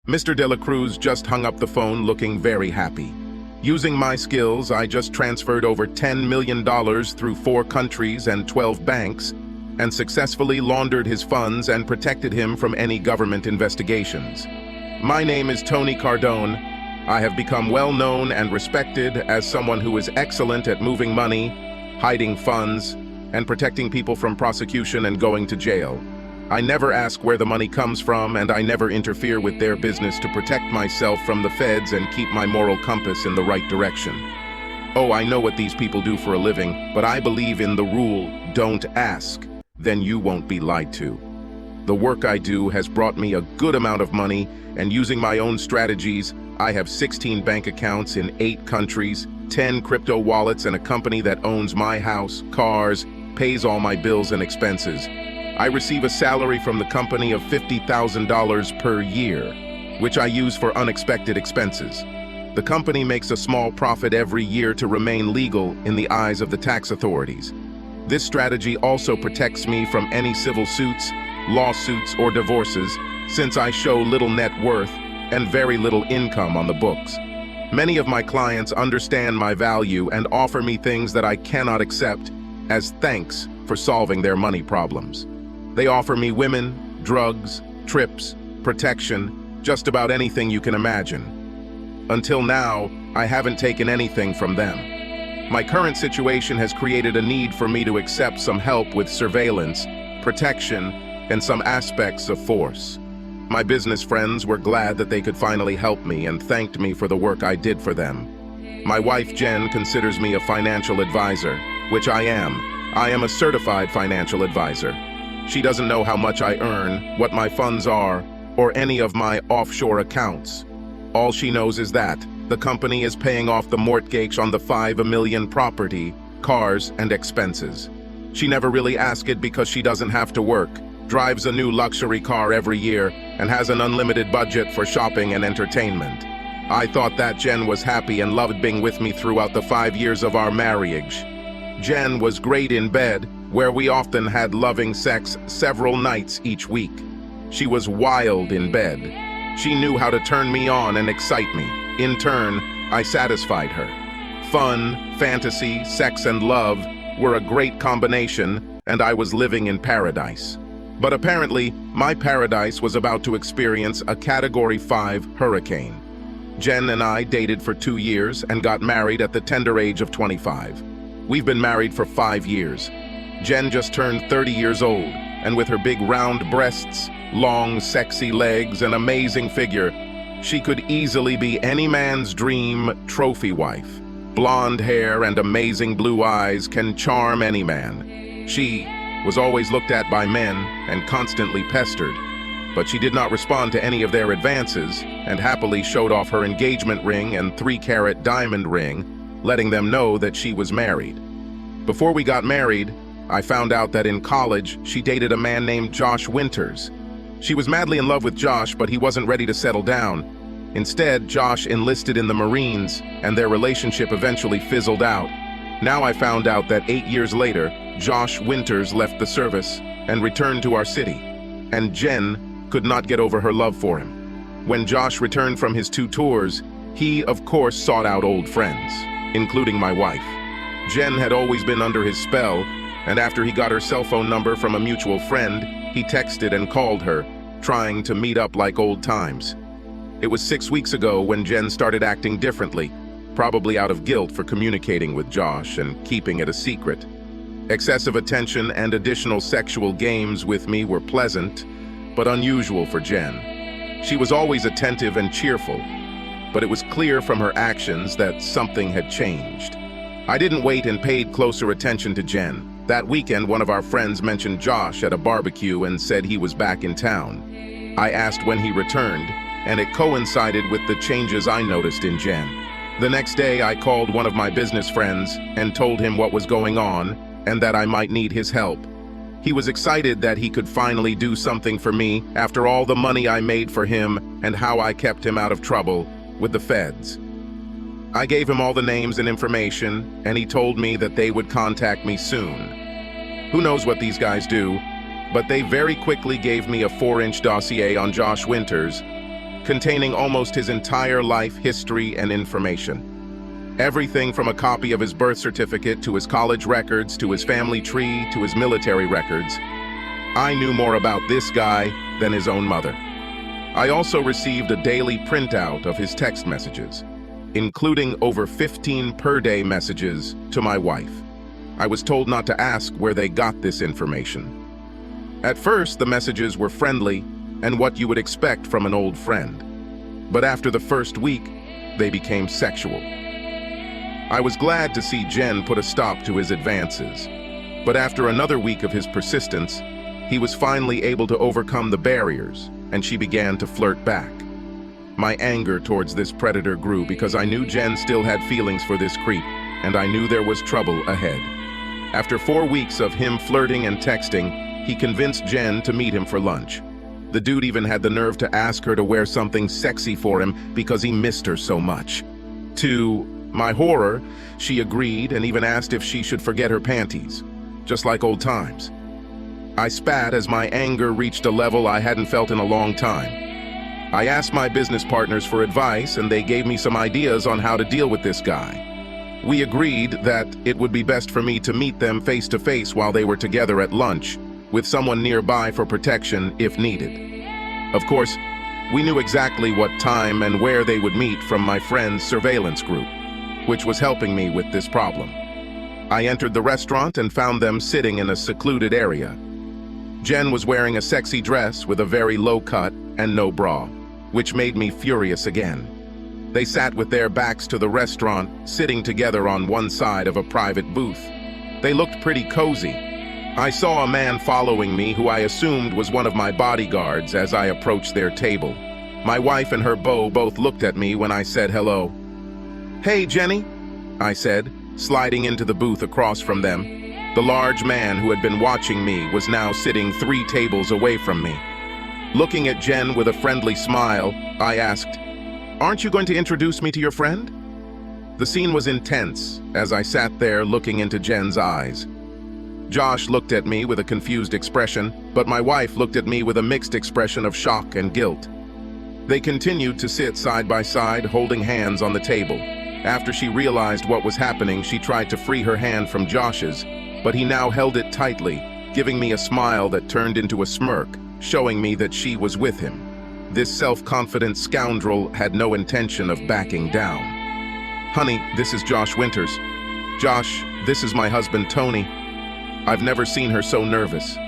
Mr. De La Cruz just hung up the phone looking very happy. Using my skills, I just transferred over $10 million through 4 countries and 12 banks, and successfully laundered his funds and protected him from any government investigations. My name is Tony Cardone. I have become well known and respected as someone who is excellent at moving money, hiding funds, and protecting people from prosecution and going to jail. I never ask where the money comes from, and I never interfere with their business to protect myself from the feds and keep my moral compass in the right direction. Oh, I know what these people do for a living, but I believe in the rule, don't ask, then you won't be lied to. The work I do has brought me a good amount of money, and using my own strategies, I have 16 bank accounts in 8 countries, 10 crypto wallets, and a company that owns my house, cars, pays all my bills and expenses. I receive a salary from the company of $50,000 per year, which I use for unexpected expenses. The company makes a small profit every year to remain legal in the eyes of the tax authorities. This strategy also protects me from any civil suits, lawsuits, or divorces, since I show little net worth and very little income on the books. Many of my clients understand my value and offer me things that I cannot accept as thanks for solving their money problems. They offer me women, drugs, trips, protection, just about anything you can imagine. Until now, I haven't taken anything from them. My current situation has created a need for me to accept some help with surveillance, protection, and some aspects of force. My business friends were glad that they could finally help me and thanked me for the work I did for them. My wife Jen considers me a financial advisor, which I am. I am a certified financial advisor. She doesn't know how much I earn, what my funds are, or any of my offshore accounts. All she knows is that the company is paying off the mortgage on the $5 million property, cars, and expenses. She never really asks it because she doesn't have to work, drives a new luxury car every year, and has an unlimited budget for shopping and entertainment. I thought that Jen was happy and loved being with me throughout the 5 years of our marriage. Jen was great in bed, where we often had loving sex several nights each week. She was wild in bed. She knew how to turn me on and excite me. In turn, I satisfied her. Fun, fantasy, sex, and love were a great combination, and I was living in paradise. But apparently, my paradise was about to experience a Category 5 hurricane. Jen and I dated for 2 years and got married at the tender age of 25. We've been married for 5 years. Jen just turned 30 years old, and with her big round breasts, long, sexy legs, and amazing figure, she could easily be any man's dream trophy wife. Blonde hair and amazing blue eyes can charm any man. She was always looked at by men and constantly pestered, but she did not respond to any of their advances and happily showed off her engagement ring and 3-carat diamond ring, letting them know that she was married. Before we got married, I found out that in college, she dated a man named Josh Winters. She was madly in love with Josh, but he wasn't ready to settle down. Instead, Josh enlisted in the Marines, and their relationship eventually fizzled out. Now I found out that 8 years later, Josh Winters left the service and returned to our city, and Jen could not get over her love for him. When Josh returned from his 2 tours, he, of course, sought out old friends, including my wife. Jen had always been under his spell, and after he got her cell phone number from a mutual friend, he texted and called her, trying to meet up like old times. It was 6 weeks ago when Jen started acting differently, probably out of guilt for communicating with Josh and keeping it a secret. Excessive attention and additional sexual games with me were pleasant, but unusual for Jen. She was always attentive and cheerful, but it was clear from her actions that something had changed. I didn't wait and paid closer attention to Jen. That weekend, one of our friends mentioned Josh at a barbecue and said he was back in town. I asked when he returned, and it coincided with the changes I noticed in Jen. The next day, I called one of my business friends and told him what was going on and that I might need his help. He was excited that he could finally do something for me after all the money I made for him and how I kept him out of trouble with the feds. I gave him all the names and information, and he told me that they would contact me soon. Who knows what these guys do, but they very quickly gave me a 4-inch dossier on Josh Winters, containing almost his entire life history and information. Everything from a copy of his birth certificate to his college records to his family tree to his military records. I knew more about this guy than his own mother. I also received a daily printout of his text messages, including over 15 per-day messages to my wife. I was told not to ask where they got this information. At first, the messages were friendly and what you would expect from an old friend. But after the first week, they became sexual. I was glad to see Jen put a stop to his advances. But after another week of his persistence, he was finally able to overcome the barriers, and she began to flirt back. My anger towards this predator grew because I knew Jen still had feelings for this creep, and I knew there was trouble ahead. After 4 weeks of him flirting and texting, he convinced Jen to meet him for lunch. The dude even had the nerve to ask her to wear something sexy for him because he missed her so much. To my horror, she agreed and even asked if she should forget her panties, just like old times. I spat as my anger reached a level I hadn't felt in a long time. I asked my business partners for advice, and they gave me some ideas on how to deal with this guy. We agreed that it would be best for me to meet them face to face while they were together at lunch, with someone nearby for protection if needed. Of course, we knew exactly what time and where they would meet from my friend's surveillance group, which was helping me with this problem. I entered the restaurant and found them sitting in a secluded area. Jen was wearing a sexy dress with a very low cut and no bra, which made me furious again. They sat with their backs to the restaurant, sitting together on one side of a private booth. They looked pretty cozy. I saw a man following me who I assumed was one of my bodyguards as I approached their table. My wife and her beau both looked at me when I said hello. "Hey, Jenny," I said, sliding into the booth across from them. The large man who had been watching me was now sitting 3 tables away from me. Looking at Jen with a friendly smile, I asked, "Aren't you going to introduce me to your friend?" The scene was intense as I sat there looking into Jen's eyes. Josh looked at me with a confused expression, but my wife looked at me with a mixed expression of shock and guilt. They continued to sit side by side, holding hands on the table. After she realized what was happening, she tried to free her hand from Josh's, but he now held it tightly, giving me a smile that turned into a smirk, showing me that she was with him. This self-confident scoundrel had no intention of backing down. "Honey, this is Josh Winters. Josh, this is my husband, Tony." I've never seen her so nervous.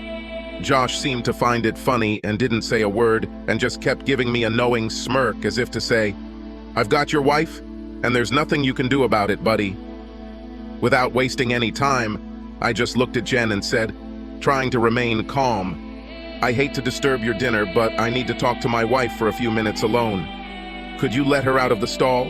Josh seemed to find it funny and didn't say a word and just kept giving me a knowing smirk as if to say, "I've got your wife, and there's nothing you can do about it, buddy." Without wasting any time, I just looked at Jen and said, trying to remain calm, "I hate to disturb your dinner, but I need to talk to my wife for a few minutes alone. Could you let her out of the stall?"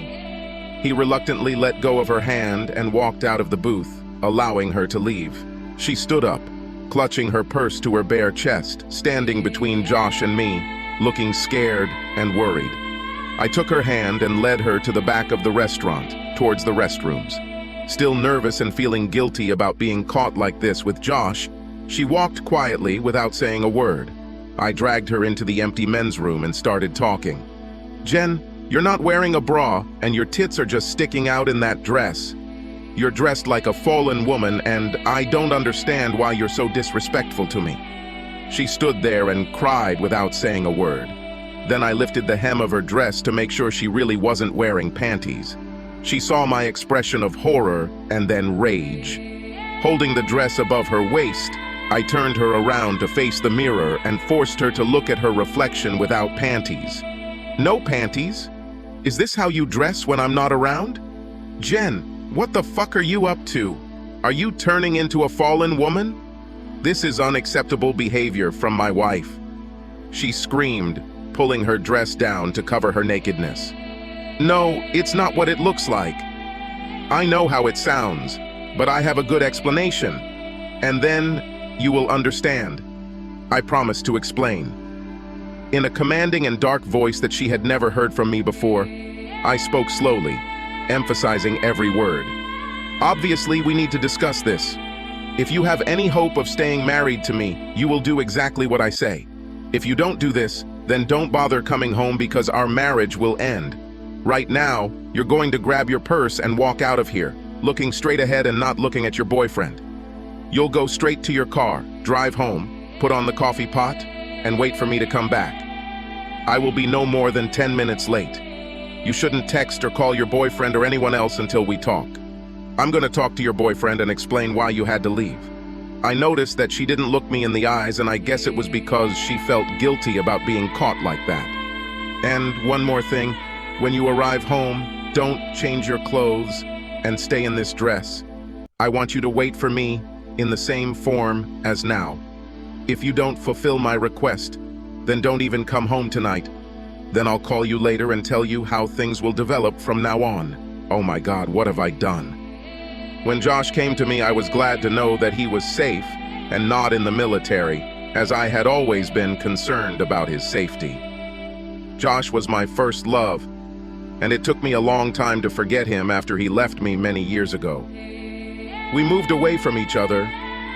He reluctantly let go of her hand and walked out of the booth, allowing her to leave. She stood up, clutching her purse to her bare chest, standing between Josh and me, looking scared and worried. I took her hand and led her to the back of the restaurant, towards the restrooms. Still nervous and feeling guilty about being caught like this with Josh, she walked quietly without saying a word. I dragged her into the empty men's room and started talking. "Jen, you're not wearing a bra, and your tits are just sticking out in that dress. You're dressed like a fallen woman, and I don't understand why you're so disrespectful to me." She stood there and cried without saying a word. Then I lifted the hem of her dress to make sure she really wasn't wearing panties. She saw my expression of horror and then rage. Holding the dress above her waist, I turned her around to face the mirror and forced her to look at her reflection without panties. "No panties? Is this how you dress when I'm not around? Jen, what the fuck are you up to? Are you turning into a fallen woman? This is unacceptable behavior from my wife." She screamed, pulling her dress down to cover her nakedness. "No, it's not what it looks like. I know how it sounds, but I have a good explanation. And then you will understand." I promised to explain. In a commanding and dark voice that she had never heard from me before, I spoke slowly, emphasizing every word. "Obviously, we need to discuss this. If you have any hope of staying married to me, you will do exactly what I say. If you don't do this, then don't bother coming home because our marriage will end. Right now, you're going to grab your purse and walk out of here, looking straight ahead and not looking at your boyfriend. You'll go straight to your car, drive home, put on the coffee pot, and wait for me to come back. I will be no more than 10 minutes late. You shouldn't text or call your boyfriend or anyone else until we talk. I'm going to talk to your boyfriend and explain why you had to leave. I noticed that she didn't look me in the eyes, and I guess it was because she felt guilty about being caught like that. And one more thing, when you arrive home, don't change your clothes and stay in this dress. I want you to wait for me in the same form as now. If you don't fulfill my request, then don't even come home tonight. Then I'll call you later and tell you how things will develop from now on. Oh my God, what have I done? When Josh came to me, I was glad to know that he was safe and not in the military, as I had always been concerned about his safety. Josh was my first love, and it took me a long time to forget him after he left me many years ago. We moved away from each other,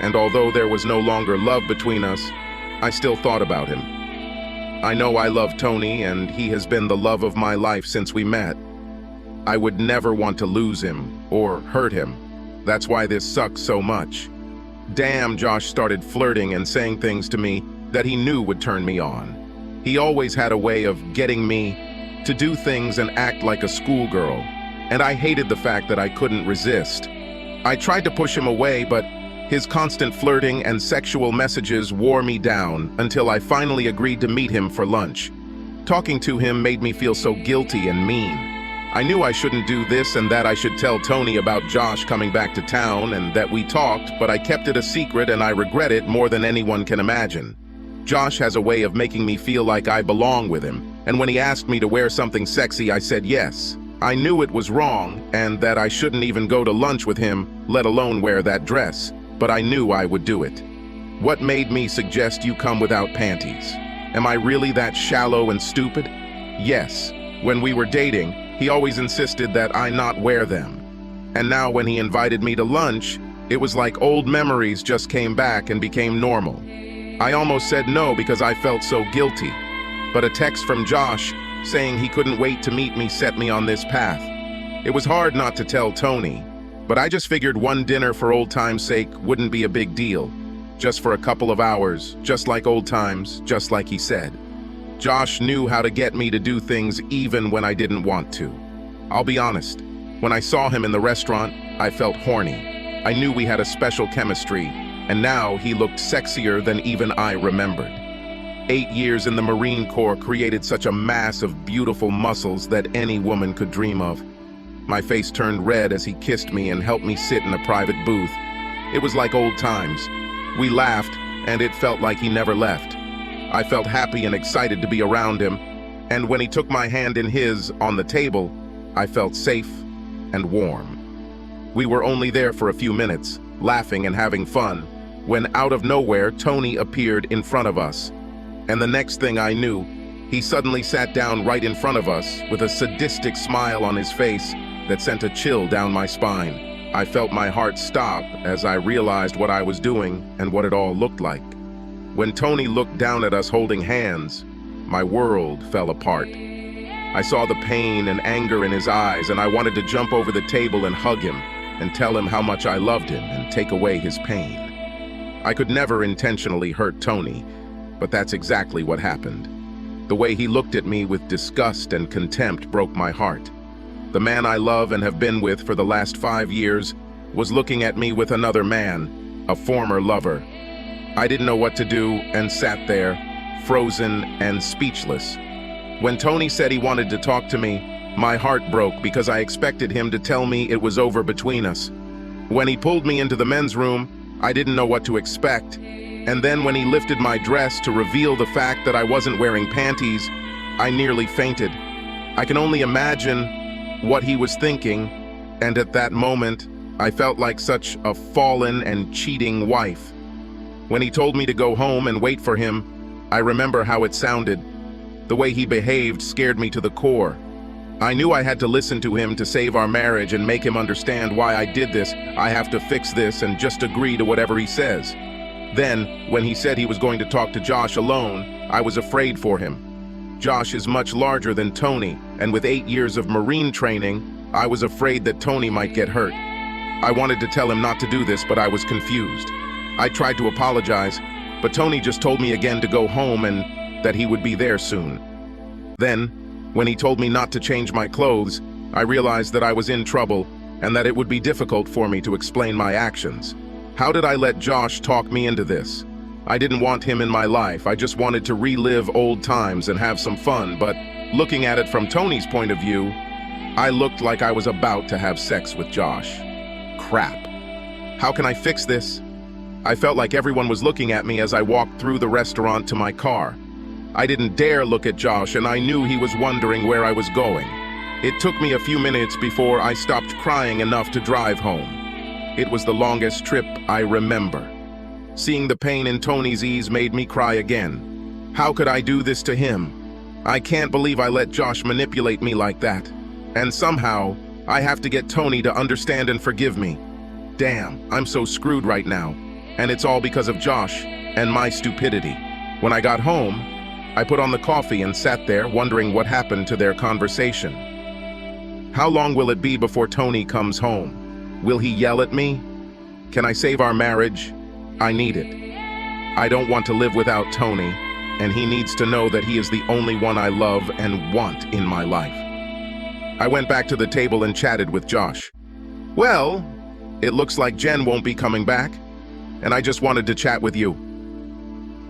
and although there was no longer love between us, I still thought about him. I know I love Tony, and he has been the love of my life since we met. I would never want to lose him or hurt him. That's why this sucks so much. Damn, Josh started flirting and saying things to me that he knew would turn me on. He always had a way of getting me to do things and act like a schoolgirl, and I hated the fact that I couldn't resist. I tried to push him away, but his constant flirting and sexual messages wore me down until I finally agreed to meet him for lunch. Talking to him made me feel so guilty and mean. I knew I shouldn't do this and that I should tell Tony about Josh coming back to town and that we talked, but I kept it a secret and I regret it more than anyone can imagine. Josh has a way of making me feel like I belong with him, and when he asked me to wear something sexy, I said yes. I knew it was wrong and that I shouldn't even go to lunch with him, let alone wear that dress, but I knew I would do it. What made me suggest you come without panties? Am I really that shallow and stupid? Yes. When we were dating, he always insisted that I not wear them. And now when he invited me to lunch, it was like old memories just came back and became normal. I almost said no because I felt so guilty. But a text from Josh saying he couldn't wait to meet me set me on this path. It was hard not to tell Tony, but I just figured one dinner for old time's sake wouldn't be a big deal. Just for a couple of hours, just like old times, just like he said. Josh knew how to get me to do things even when I didn't want to. I'll be honest, when I saw him in the restaurant, I felt horny. I knew we had a special chemistry, and now he looked sexier than even I remembered. 8 years in the Marine Corps created such a mass of beautiful muscles that any woman could dream of. My face turned red as he kissed me and helped me sit in a private booth. It was like old times. We laughed, and it felt like he never left. I felt happy and excited to be around him, and when he took my hand in his on the table, I felt safe and warm. We were only there for a few minutes, laughing and having fun, when out of nowhere, Tony appeared in front of us. And the next thing I knew, he suddenly sat down right in front of us with a sadistic smile on his face that sent a chill down my spine. I felt my heart stop as I realized what I was doing and what it all looked like. When Tony looked down at us holding hands, my world fell apart. I saw the pain and anger in his eyes, and I wanted to jump over the table and hug him and tell him how much I loved him and take away his pain. I could never intentionally hurt Tony, but that's exactly what happened. The way he looked at me with disgust and contempt broke my heart. The man I love and have been with for the last 5 years was looking at me with another man, a former lover. I didn't know what to do and sat there, frozen and speechless. When Tony said he wanted to talk to me, my heart broke because I expected him to tell me it was over between us. When he pulled me into the men's room, I didn't know what to expect. And then when he lifted my dress to reveal the fact that I wasn't wearing panties, I nearly fainted. I can only imagine what he was thinking, and at that moment, I felt like such a fallen and cheating wife. When he told me to go home and wait for him, I remember how it sounded. The way he behaved scared me to the core. I knew I had to listen to him to save our marriage and make him understand why I did this. I have to fix this and just agree to whatever he says. Then, when he said he was going to talk to Josh alone, I was afraid for him. Josh is much larger than Tony, and with 8 years of Marine training, I was afraid that Tony might get hurt. I wanted to tell him not to do this, but I was confused. I tried to apologize, but Tony just told me again to go home and that he would be there soon. Then, when he told me not to change my clothes, I realized that I was in trouble and that it would be difficult for me to explain my actions. How did I let Josh talk me into this? I didn't want him in my life. I just wanted to relive old times and have some fun, but looking at it from Tony's point of view, I looked like I was about to have sex with Josh. Crap. How can I fix this? I felt like everyone was looking at me as I walked through the restaurant to my car. I didn't dare look at Josh, and I knew he was wondering where I was going. It took me a few minutes before I stopped crying enough to drive home. It was the longest trip I remember. Seeing the pain in Tony's eyes made me cry again. How could I do this to him? I can't believe I let Josh manipulate me like that. And somehow, I have to get Tony to understand and forgive me. Damn, I'm so screwed right now. And it's all because of Josh and my stupidity. When I got home, I put on the coffee and sat there wondering what happened to their conversation. How long will it be before Tony comes home? Will he yell at me? Can I save our marriage? I need it. I don't want to live without Tony, and he needs to know that he is the only one I love and want in my life. I went back to the table and chatted with Josh. Well, it looks like Jen won't be coming back, and I just wanted to chat with you.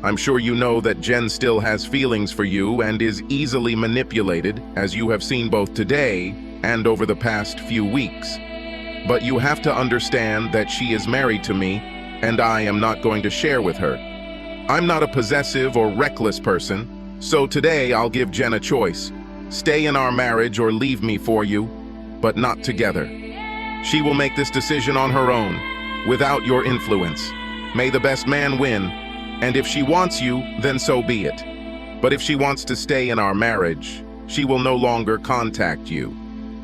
I'm sure you know that Jen still has feelings for you and is easily manipulated, as you have seen both today and over the past few weeks. But you have to understand that she is married to me, and I am not going to share with her. I'm not a possessive or reckless person, so today I'll give Jen a choice. Stay in our marriage or leave me for you, but not together. She will make this decision on her own, without your influence. May the best man win, and if she wants you, then so be it. But if she wants to stay in our marriage, she will no longer contact you.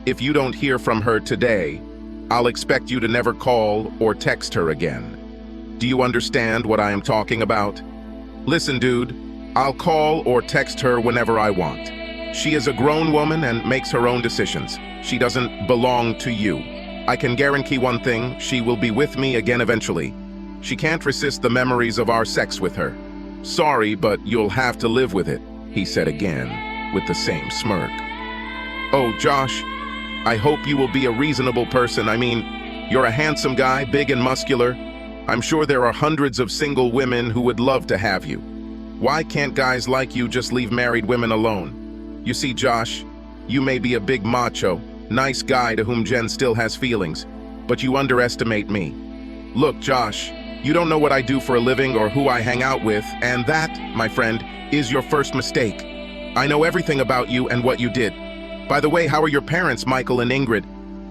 If you don't hear from her today, I'll expect you to never call or text her again. Do you understand what I am talking about? Listen, dude, I'll call or text her whenever I want. She is a grown woman and makes her own decisions. She doesn't belong to you. I can guarantee one thing, she will be with me again eventually. She can't resist the memories of our sex with her. Sorry, but you'll have to live with it, he said again, with the same smirk. Oh, Josh, I hope you will be a reasonable person. I mean, you're a handsome guy, big and muscular. I'm sure there are hundreds of single women who would love to have you. Why can't guys like you just leave married women alone? You see, Josh, you may be a big macho, nice guy to whom Jen still has feelings, but you underestimate me. Look, Josh, you don't know what I do for a living or who I hang out with, and that, my friend, is your first mistake. I know everything about you and what you did. By the way, how are your parents, Michael and Ingrid?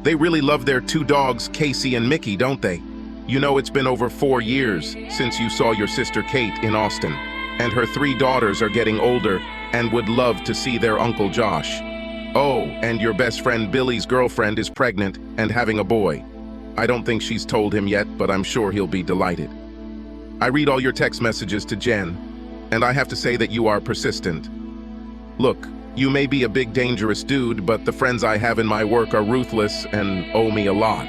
They really love their 2 dogs, Casey and Mickey, don't they? You know it's been over 4 years since you saw your sister Kate in Austin, and her 3 daughters are getting older and would love to see their Uncle Josh. Oh, and your best friend Billy's girlfriend is pregnant and having a boy. I don't think she's told him yet, but I'm sure he'll be delighted. I read all your text messages to Jen, and I have to say that you are persistent. Look, you may be a big dangerous dude, but the friends I have in my work are ruthless and owe me a lot.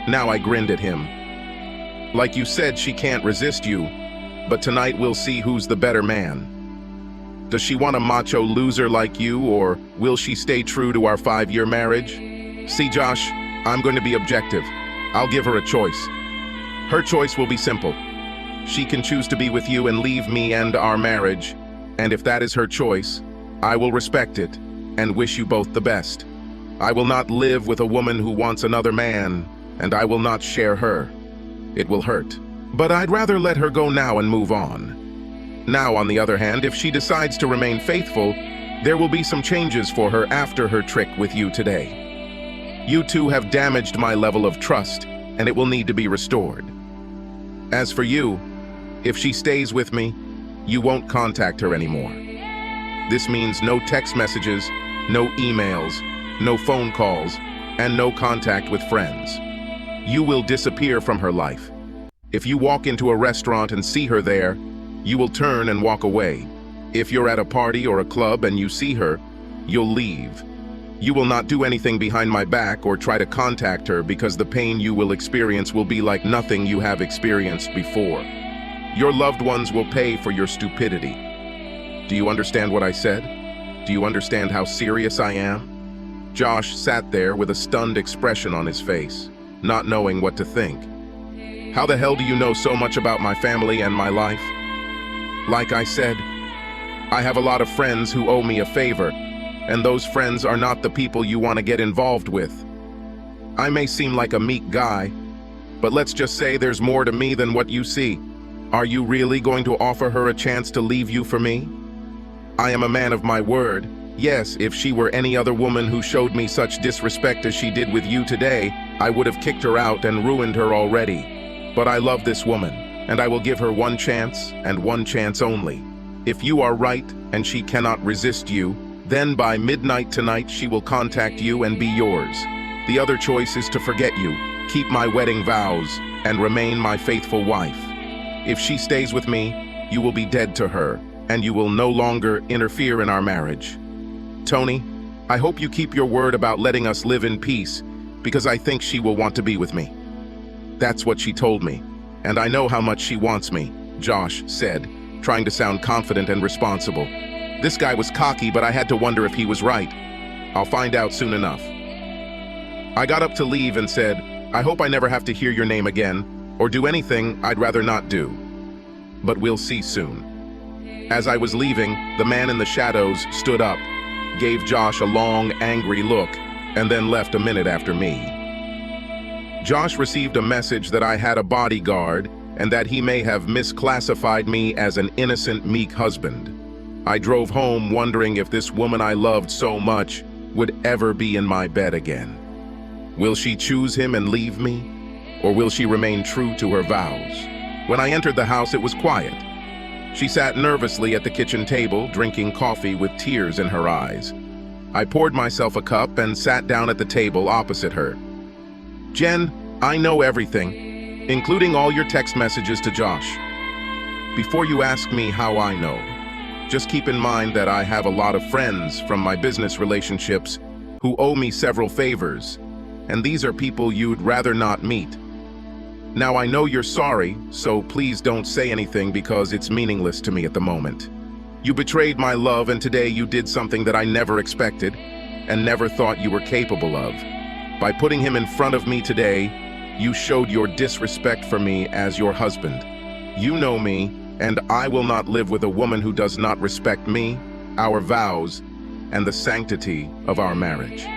Now I grinned at him. Like you said, she can't resist you, but tonight we'll see who's the better man. Does she want a macho loser like you, or will she stay true to our 5-year marriage? See, Josh, I'm going to be objective. I'll give her a choice. Her choice will be simple. She can choose to be with you and leave me and our marriage, and if that is her choice, I will respect it and wish you both the best. I will not live with a woman who wants another man, and I will not share her. It will hurt. But I'd rather let her go now and move on. Now, on the other hand, if she decides to remain faithful, there will be some changes for her after her trick with you today. You two have damaged my level of trust, and it will need to be restored. As for you, if she stays with me, you won't contact her anymore. This means no text messages, no emails, no phone calls, and no contact with friends. You will disappear from her life. If you walk into a restaurant and see her there, you will turn and walk away. If you're at a party or a club and you see her, you'll leave. You will not do anything behind my back or try to contact her because the pain you will experience will be like nothing you have experienced before. Your loved ones will pay for your stupidity. Do you understand what I said? Do you understand how serious I am? Josh sat there with a stunned expression on his face, not knowing what to think. How the hell do you know so much about my family and my life? Like I said, I have a lot of friends who owe me a favor, and those friends are not the people you want to get involved with. I may seem like a meek guy, but let's just say there's more to me than what you see. Are you really going to offer her a chance to leave you for me? I am a man of my word. Yes, if she were any other woman who showed me such disrespect as she did with you today, I would have kicked her out and ruined her already. But I love this woman, and I will give her one chance, and one chance only. If you are right and she cannot resist you, then by midnight tonight she will contact you and be yours. The other choice is to forget you, keep my wedding vows, and remain my faithful wife. If she stays with me, you will be dead to her, and you will no longer interfere in our marriage. Tony, I hope you keep your word about letting us live in peace, because I think she will want to be with me. That's what she told me, and I know how much she wants me, Josh said, trying to sound confident and responsible. This guy was cocky, but I had to wonder if he was right. I'll find out soon enough. I got up to leave and said, I hope I never have to hear your name again, or do anything I'd rather not do. But we'll see soon. As I was leaving, the man in the shadows stood up, gave Josh a long, angry look, and then left a minute after me. Josh received a message that I had a bodyguard and that he may have misclassified me as an innocent, meek husband. I drove home wondering if this woman I loved so much would ever be in my bed again. Will she choose him and leave me? Or will she remain true to her vows? When I entered the house, it was quiet. She sat nervously at the kitchen table, drinking coffee with tears in her eyes. I poured myself a cup and sat down at the table opposite her. Jen, I know everything, including all your text messages to Josh. Before you ask me how I know, just keep in mind that I have a lot of friends from my business relationships who owe me several favors, and these are people you'd rather not meet. Now I know you're sorry, so please don't say anything because it's meaningless to me at the moment. You betrayed my love, and today you did something that I never expected and never thought you were capable of. By putting him in front of me today, you showed your disrespect for me as your husband. You know me, and I will not live with a woman who does not respect me, our vows, and the sanctity of our marriage.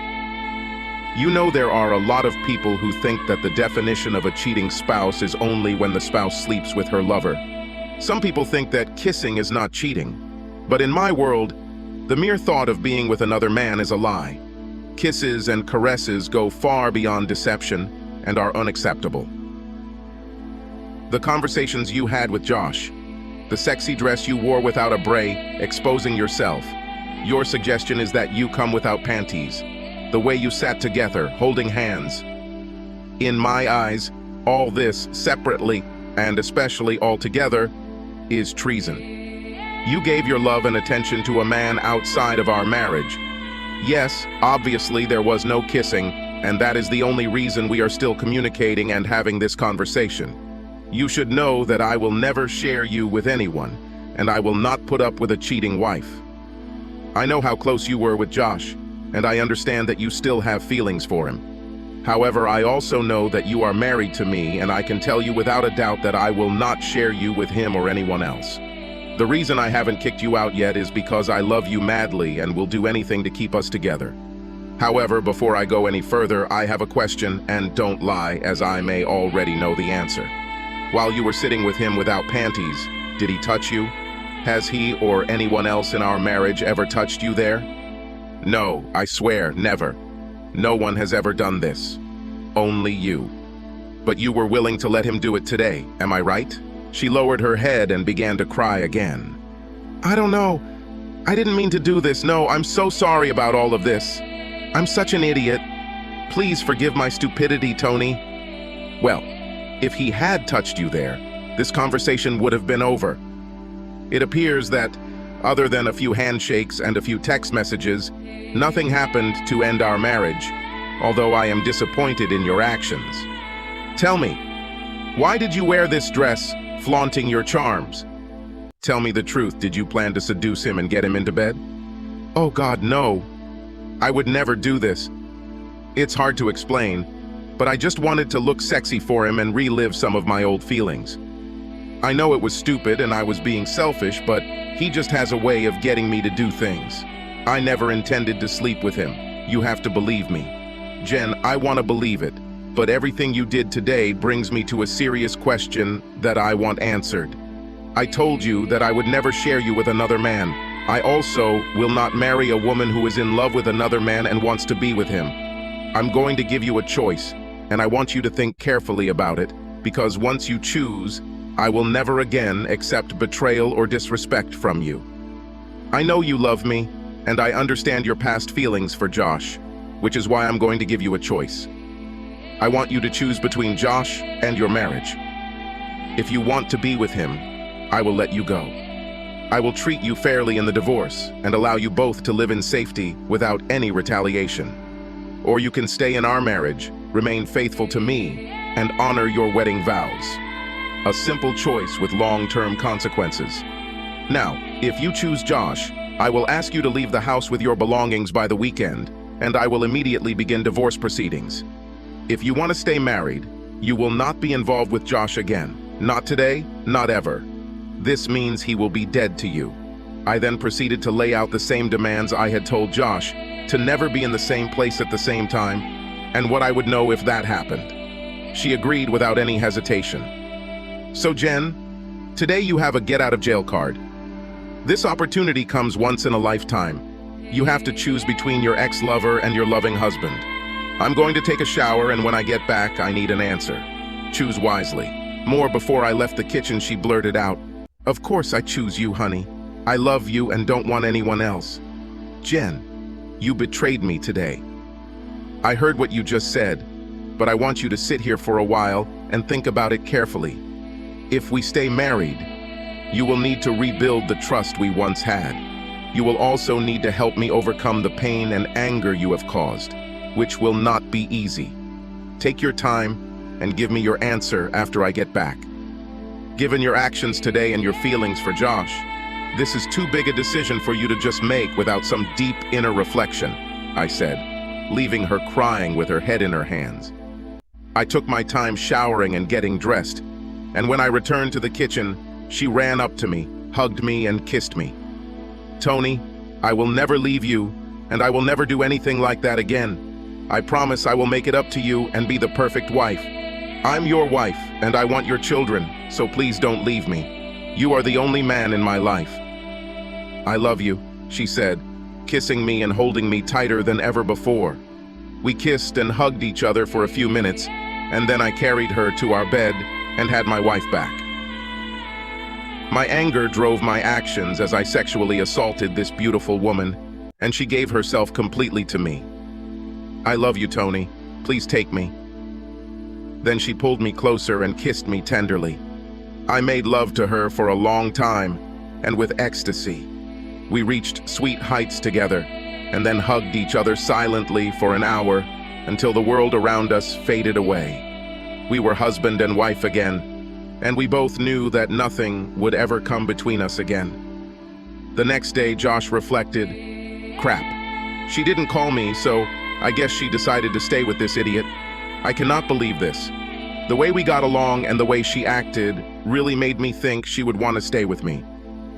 You know there are a lot of people who think that the definition of a cheating spouse is only when the spouse sleeps with her lover. Some people think that kissing is not cheating. But in my world, the mere thought of being with another man is a lie. Kisses and caresses go far beyond deception and are unacceptable. The conversations you had with Josh, the sexy dress you wore without a bray, exposing yourself. Your suggestion is that you come without panties. The way you sat together, holding hands. In my eyes, all this separately, and especially all together, is treason. You gave your love and attention to a man outside of our marriage. Yes, obviously there was no kissing, and that is the only reason we are still communicating and having this conversation. You should know that I will never share you with anyone, and I will not put up with a cheating wife. I know how close you were with Josh, and I understand that you still have feelings for him. However, I also know that you are married to me, and I can tell you without a doubt that I will not share you with him or anyone else. The reason I haven't kicked you out yet is because I love you madly and will do anything to keep us together. However, before I go any further, I have a question, and don't lie, as I may already know the answer. While you were sitting with him without panties, did he touch you? Has he or anyone else in our marriage ever touched you there? No, I swear, never. No one has ever done this. Only you. But you were willing to let him do it today, am I right? She lowered her head and began to cry again. I don't know. I didn't mean to do this. No, I'm so sorry about all of this. I'm such an idiot. Please forgive my stupidity, Tony. Well, if he had touched you there, this conversation would have been over. It appears that Other than a few handshakes and a few text messages, nothing happened to end our marriage, although I am disappointed in your actions. Tell me, why did you wear this dress, flaunting your charms? Tell me the truth, did you plan to seduce him and get him into bed? Oh God, no. I would never do this. It's hard to explain, but I just wanted to look sexy for him and relive some of my old feelings. I know it was stupid and I was being selfish, but he just has a way of getting me to do things. I never intended to sleep with him. You have to believe me. Jen, I want to believe it, but everything you did today brings me to a serious question that I want answered. I told you that I would never share you with another man. I also will not marry a woman who is in love with another man and wants to be with him. I'm going to give you a choice, and I want you to think carefully about it, because once you choose, I will never again accept betrayal or disrespect from you. I know you love me, and I understand your past feelings for Josh, which is why I'm going to give you a choice. I want you to choose between Josh and your marriage. If you want to be with him, I will let you go. I will treat you fairly in the divorce and allow you both to live in safety without any retaliation. Or you can stay in our marriage, remain faithful to me, and honor your wedding vows. A simple choice with long-term consequences. Now, if you choose Josh, I will ask you to leave the house with your belongings by the weekend, and I will immediately begin divorce proceedings. If you want to stay married, you will not be involved with Josh again. Not today, not ever. This means he will be dead to you. I then proceeded to lay out the same demands I had told Josh, to never be in the same place at the same time, and what I would know if that happened. She agreed without any hesitation. So Jen, today you have a get-out-of-jail card. This opportunity comes once in a lifetime. You have to choose between your ex-lover and your loving husband. I'm going to take a shower, and when I get back, I need an answer. Choose wisely. More before I left the kitchen, she blurted out, "Of course I choose you, honey. I love you and don't want anyone else." Jen, you betrayed me today. I heard what you just said, but I want you to sit here for a while and think about it carefully. If we stay married, you will need to rebuild the trust we once had. You will also need to help me overcome the pain and anger you have caused, which will not be easy. Take your time and give me your answer after I get back. Given your actions today and your feelings for Josh, this is too big a decision for you to just make without some deep inner reflection, I said, leaving her crying with her head in her hands. I took my time showering and getting dressed, and when I returned to the kitchen, she ran up to me, hugged me, and kissed me. "Tony, I will never leave you, and I will never do anything like that again. I promise I will make it up to you and be the perfect wife. I'm your wife, and I want your children, so please don't leave me. You are the only man in my life." "I love you," she said, kissing me and holding me tighter than ever before. We kissed and hugged each other for a few minutes, and then I carried her to our bed and had my wife back. My anger drove my actions as I sexually assaulted this beautiful woman, and she gave herself completely to me. "I love you, Tony. Please take me." Then she pulled me closer and kissed me tenderly. I made love to her for a long time, and with ecstasy. We reached sweet heights together, and then hugged each other silently for an hour until the world around us faded away. We were husband and wife again, and we both knew that nothing would ever come between us again. The next day, Josh reflected, "Crap. She didn't call me, so I guess she decided to stay with this idiot. I cannot believe this. The way we got along and the way she acted really made me think she would want to stay with me.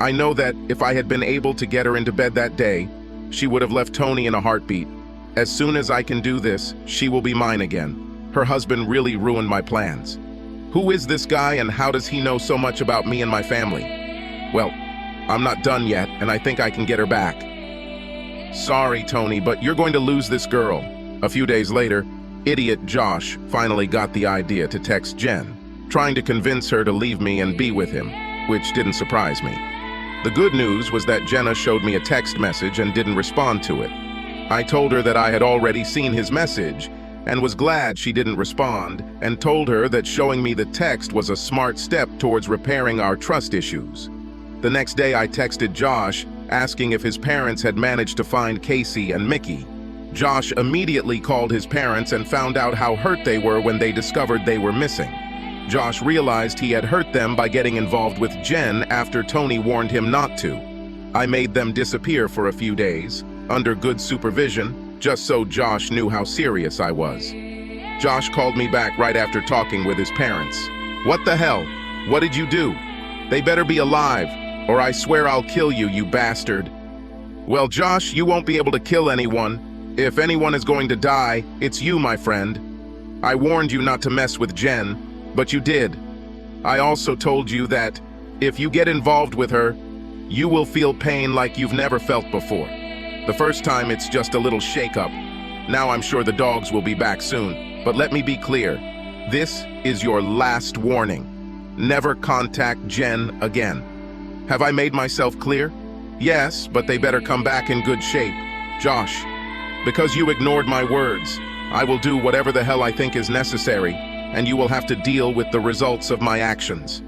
I know that if I had been able to get her into bed that day, she would have left Tony in a heartbeat. As soon as I can do this, she will be mine again. Her husband really ruined my plans. Who is this guy and how does he know so much about me and my family? Well, I'm not done yet, and I think I can get her back." "Sorry, Tony, but you're going to lose this girl." A few days later, idiot Josh finally got the idea to text Jen, trying to convince her to leave me and be with him, which didn't surprise me. The good news was that Jenna showed me a text message and didn't respond to it. I told her that I had already seen his message and was glad she didn't respond, and told her that showing me the text was a smart step towards repairing our trust issues. The next day I texted Josh asking if his parents had managed to find Casey and Mickey. Josh immediately called his parents and found out how hurt they were when they discovered they were missing. Josh realized he had hurt them by getting involved with Jen after Tony warned him not to. I made them disappear for a few days, under good supervision, just so Josh knew how serious I was. Josh called me back right after talking with his parents. "What the hell? What did you do? They better be alive, or I swear I'll kill you, you bastard." "Well, Josh, you won't be able to kill anyone. If anyone is going to die, it's you, my friend. I warned you not to mess with Jen, but you did. I also told you that if you get involved with her, you will feel pain like you've never felt before. The first time it's just a little shake-up. Now I'm sure the dogs will be back soon. But let me be clear. This is your last warning. Never contact Jen again. Have I made myself clear? Yes, but they better come back in good shape. Josh, because you ignored my words, I will do whatever the hell I think is necessary, and you will have to deal with the results of my actions.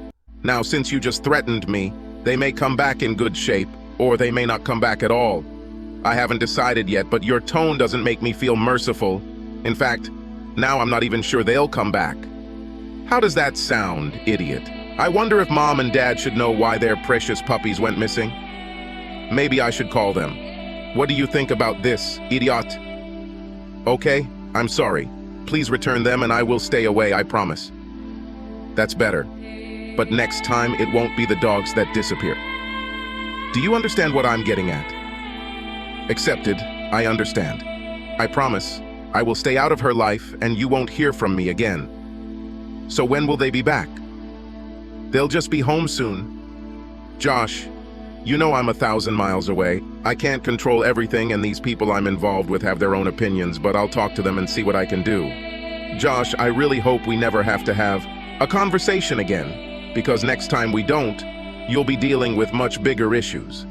Now, since you just threatened me, they may come back in good shape, or they may not come back at all. I haven't decided yet, but your tone doesn't make me feel merciful. In fact, now I'm not even sure they'll come back." How does that sound, idiot? I wonder if Mom and Dad should know why their precious puppies went missing. Maybe I should call them. What do you think about this, idiot? Okay, I'm sorry. Please return them and I will stay away, I promise. That's better. But next time it won't be the dogs that disappear. Do you understand what I'm getting at? Accepted, I understand. I promise, I will stay out of her life and you won't hear from me again. So when will they be back? They'll just be home soon. Josh, you know I'm 1,000 miles away. I can't control everything and these people I'm involved with have their own opinions, but I'll talk to them and see what I can do. Josh, I really hope we never have to have a conversation again, because next time we don't, you'll be dealing with much bigger issues.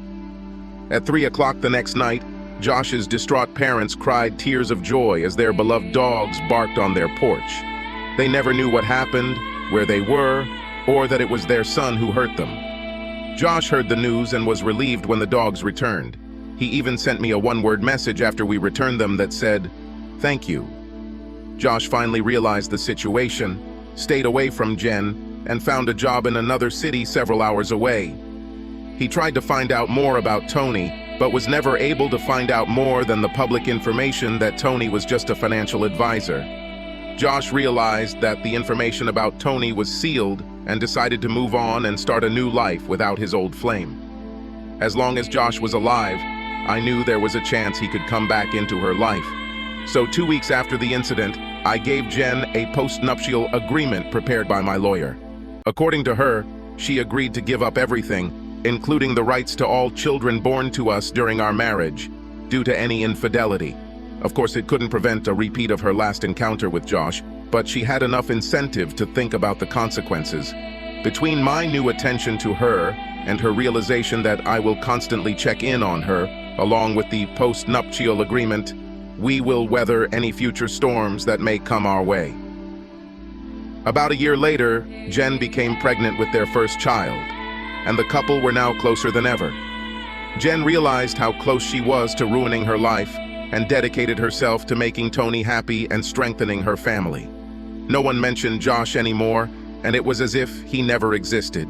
At 3 o'clock the next night, Josh's distraught parents cried tears of joy as their beloved dogs barked on their porch. They never knew what happened, where they were, or that it was their son who hurt them. Josh heard the news and was relieved when the dogs returned. He even sent me a one-word message after we returned them that said, "Thank you." Josh finally realized the situation, stayed away from Jen, and found a job in another city several hours away. He tried to find out more about Tony, but was never able to find out more than the public information that Tony was just a financial advisor. Josh realized that the information about Tony was sealed and decided to move on and start a new life without his old flame. As long as Josh was alive, I knew there was a chance he could come back into her life. So 2 weeks after the incident, I gave Jen a post-nuptial agreement prepared by my lawyer. According to her, she agreed to give up everything, including the rights to all children born to us during our marriage, due to any infidelity. Of course, it couldn't prevent a repeat of her last encounter with Josh, but she had enough incentive to think about the consequences. Between my new attention to her and her realization that I will constantly check in on her, along with the post-nuptial agreement, we will weather any future storms that may come our way. About a year later, Jen became pregnant with their first child, and the couple were now closer than ever. Jen realized how close she was to ruining her life and dedicated herself to making Tony happy and strengthening her family. No one mentioned Josh anymore, and it was as if he never existed.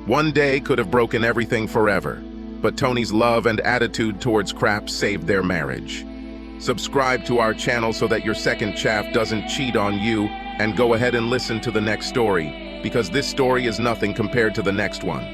One day could have broken everything forever, but Tony's love and attitude towards Crap saved their marriage. Subscribe to our channel so that your second chaff doesn't cheat on you, and go ahead and listen to the next story, because this story is nothing compared to the next one.